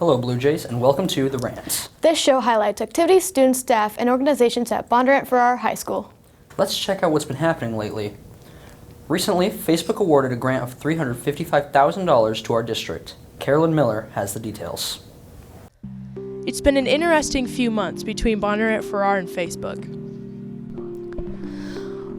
Hello, Bluejays, and welcome to The Rant. This show highlights activities, students, staff, and organizations at Bondurant for our high school. Let's check out what's been happening lately. Recently, Facebook awarded a grant of $355,000 to our district. Carolyn Miller has the details. It's been an interesting few months between Bondurant for Our and Facebook.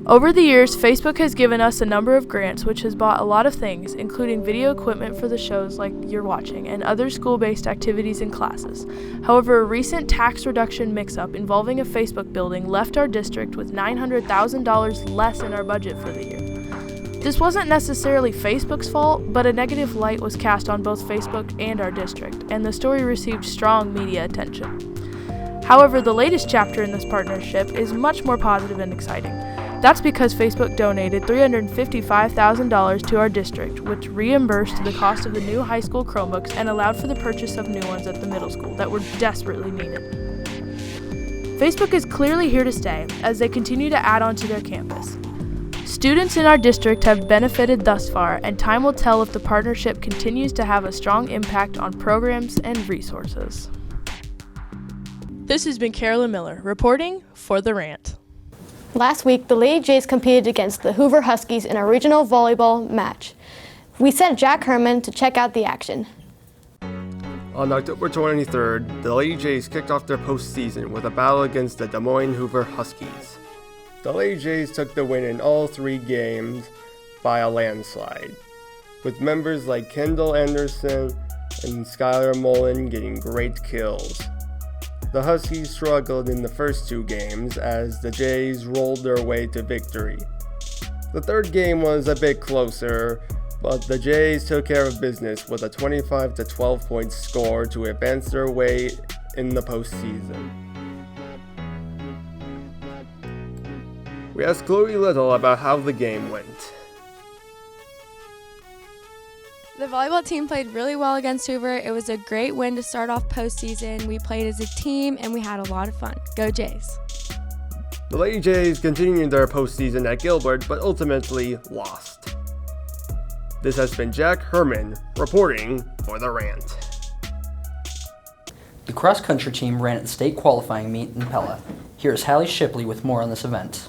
Over the years, Facebook has given us a number of grants which has bought a lot of things, including video equipment for the shows like you're watching and other school-based activities and classes. However, a recent tax reduction mix-up involving a Facebook building left our district with $900,000 less in our budget for the year. This wasn't necessarily Facebook's fault, but a negative light was cast on both Facebook and our district, and the story received strong media attention. However, the latest chapter in this partnership is much more positive and exciting. That's because Facebook donated $355,000 to our district, which reimbursed the cost of the new high school Chromebooks and allowed for the purchase of new ones at the middle school that were desperately needed. Facebook is clearly here to stay as they continue to add on to their campus. Students in our district have benefited thus far, and time will tell if the partnership continues to have a strong impact on programs and resources. This has been Carolyn Miller, reporting for The Rant. Last week, the Lady Jays competed against the Hoover Huskies in a regional volleyball match. We sent Jack Herman to check out the action. On October 23rd, the Lady Jays kicked off their postseason with a battle against the Des Moines Hoover Huskies. The Lady Jays took the win in all three games by a landslide, with members like Kendall Anderson and Skylar Mullen getting great kills. The Huskies struggled in the first two games as the Jays rolled their way to victory. The third game was a bit closer, but the Jays took care of business with a 25-12 point score to advance their way in the postseason. We asked Chloe Little about how the game went. The volleyball team played really well against Hoover. It was a great win to start off postseason. We played as a team and we had a lot of fun. Go Jays. The Lady Jays continued their postseason at Gilbert, but ultimately lost. This has been Jack Herman reporting for The Rant. The cross-country team ran at the state qualifying meet in Pella. Here's Hallie Shipley with more on this event.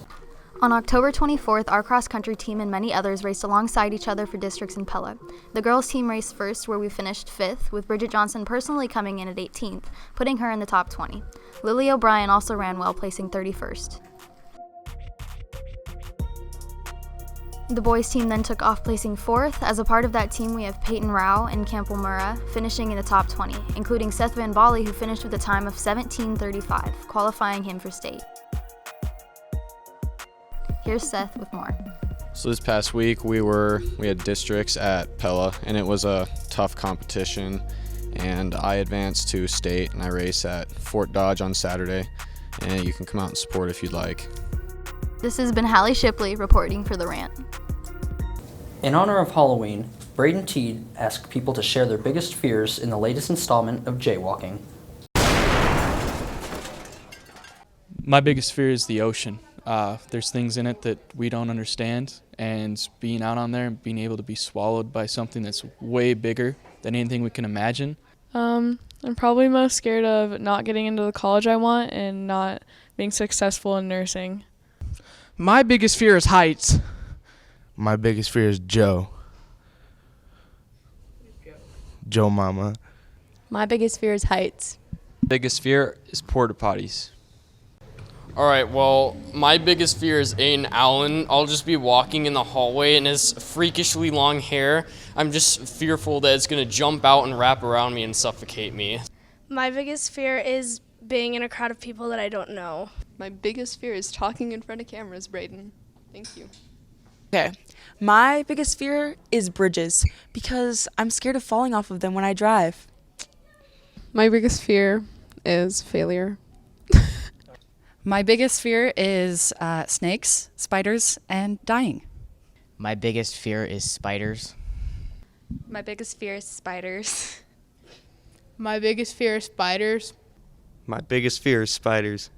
On October 24th, our cross-country team and many others raced alongside each other for districts in Pella. The girls' team raced first, where we finished 5th, with Bridget Johnson personally coming in at 18th, putting her in the top 20. Lily O'Brien also ran well, placing 31st. The boys' team then took off, placing 4th. As a part of that team, we have Peyton Rao and Campbell Murrah finishing in the top 20, including Seth Van Bali, who finished with a time of 17:35, qualifying him for state. Here's Seth with more. So this past week we had districts at Pella, and it was a tough competition, and I advanced to state, and I race at Fort Dodge on Saturday, and you can come out and support if you'd like. This has been Hallie Shipley reporting for The Rant. In honor of Halloween, Braden Teed asked people to share their biggest fears in the latest installment of Jaywalking. My biggest fear is the ocean. There's things in it that we don't understand, and being out on there and being able to be swallowed by something that's way bigger than anything we can imagine. I'm probably most scared of not getting into the college I want and not being successful in nursing. My biggest fear is heights. My biggest fear is Joe. Joe Mama. My biggest fear is heights. Biggest fear is porta potties. All right, well, my biggest fear is Aiden Allen. I'll just be walking in the hallway and his freakishly long hair. I'm just fearful that it's gonna jump out and wrap around me and suffocate me. My biggest fear is being in a crowd of people that I don't know. My biggest fear is talking in front of cameras, Braden. Thank you. Okay, my biggest fear is bridges because I'm scared of falling off of them when I drive. My biggest fear is failure. My biggest fear is snakes, spiders, and dying. My biggest fear is spiders. My biggest fear is spiders. My biggest fear is spiders. My biggest fear is spiders.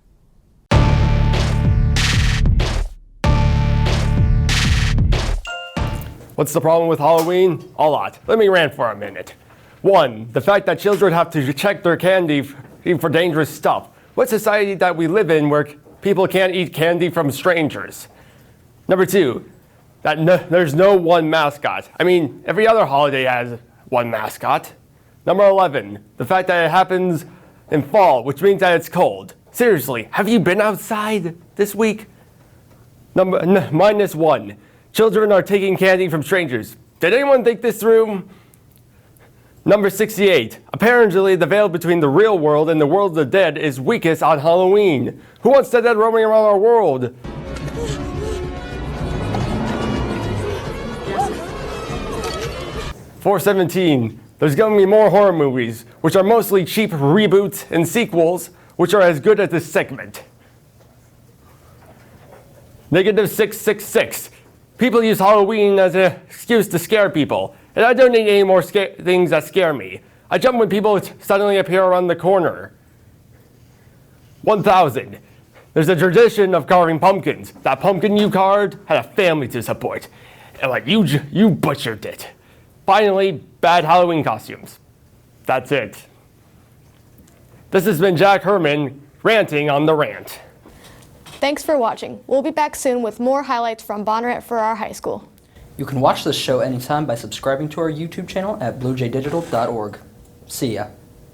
What's the problem with Halloween? A lot. Let me rant for a minute. 1. The fact that children have to check their candy for dangerous stuff. What society that we live in where people can't eat candy from strangers? Number 2, that there's no one mascot. I mean, every other holiday has one mascot. Number 11, the fact that it happens in fall, which means that it's cold. Seriously, have you been outside this week? -1, children are taking candy from strangers. Did anyone think this through? Number 68, apparently the veil between the real world and the world of the dead is weakest on Halloween. Who wants the dead roaming around our world? 417, there's going to be more horror movies, which are mostly cheap reboots and sequels, which are as good as this segment. -666, people use Halloween as an excuse to scare people, and I don't need any more things that scare me. I jump when people suddenly appear around the corner. 1000, there's a tradition of carving pumpkins. That pumpkin you carved had a family to support, and like you butchered it. Finally, bad Halloween costumes. That's it. This has been Jack Herman ranting on the Rant. Thanks for watching. We'll be back soon with more highlights from Bonneret for our high school. You can watch this show anytime by subscribing to our YouTube channel at bluejaydigital.org. See ya.